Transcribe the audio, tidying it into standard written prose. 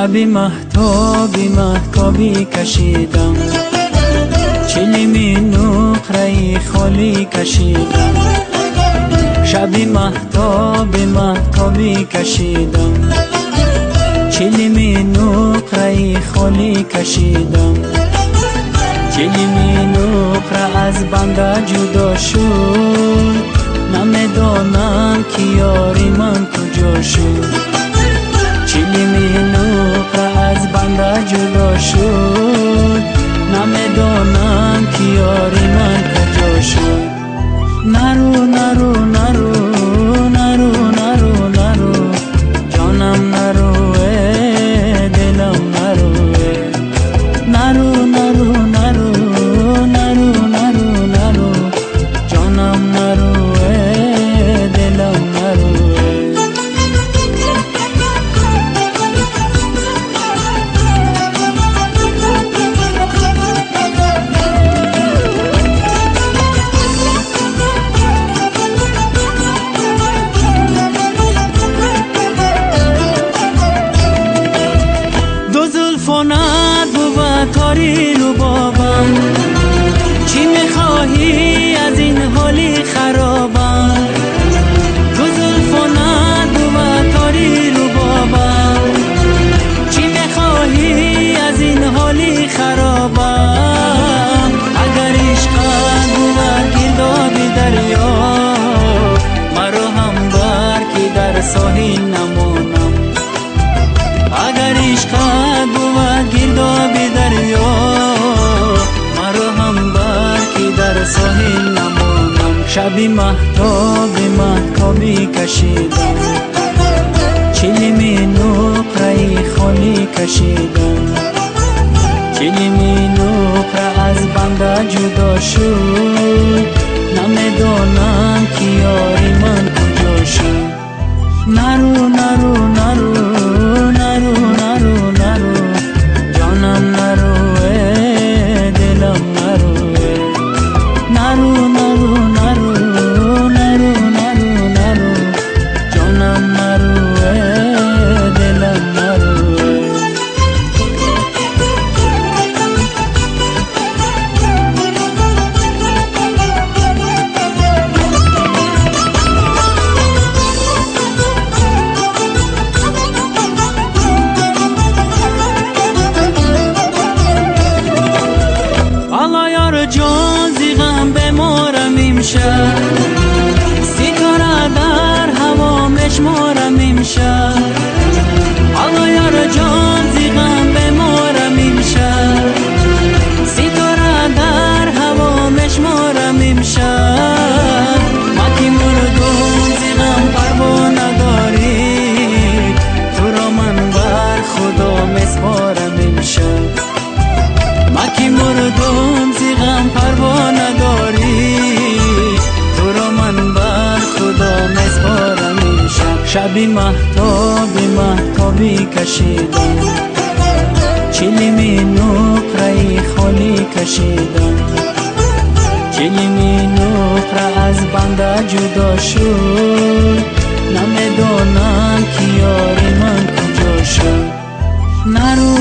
شبی مهتابی مهتابی کشیدم، چلیمی نقره خالی کشیدم. شبی مهتابی مهتابی کشیدم، چلیمی نقره خالی کشیدم. چلیمی نقره از بنده جدا شد، نمیدانم که یاری من کجا شد. چلیمی نقره از بنده جدا شد، نمیدانم که یاری من کجا شد. نرو نرو نرو نرو نرو نرو جانم، نرو دلم، نرو نرو نرو نرو نرو نرو نرو جانم، نرو دلم، نرو. فانت بود تاری رو بابم، چی میخواهی از این حالی خرابم؟ تو زلفانت بود تاری رو بابم، چی میخواهی از این حالی خرابم؟ اگر عشقت بود گردابی دریا، مرا هم بر که در ساحل نمانم. اگر عشقت بود گردابی دریا، مرا هم بر که در ساحل نمانم. شبی مهتابی مهتابی کشیدم، چلیمی نقره خالی کشیدم. چلیمی نقره از بنده جدا شد، نمیدانم که یاری من کجا شد. نرو نرو نرو نرو نرو نرو جانم، نرو دلم، نرو نرو نرو نرو نرو نرو نرو جانم، نرو دلم، نرو. جان زیغم بمارم امشب، ستاره در هوا مشمارم امشب. حالا یار جان زیغم بمارم امشب، ستاره در هوا مشمارم امشب. ما که مردم زیغم پروا نداری، تو را من بر خدا مسپارم امشب. ما که مردم زیغم پروا نداری، تو را من بر خدا مسپارم امشب. شبی مهتابی مهتابی کشیدم، چلیمی نقره خالی کشیدم. چلیمی نقره از بنده جدا شد، نمیدانم که یاری من کجا شد. نرو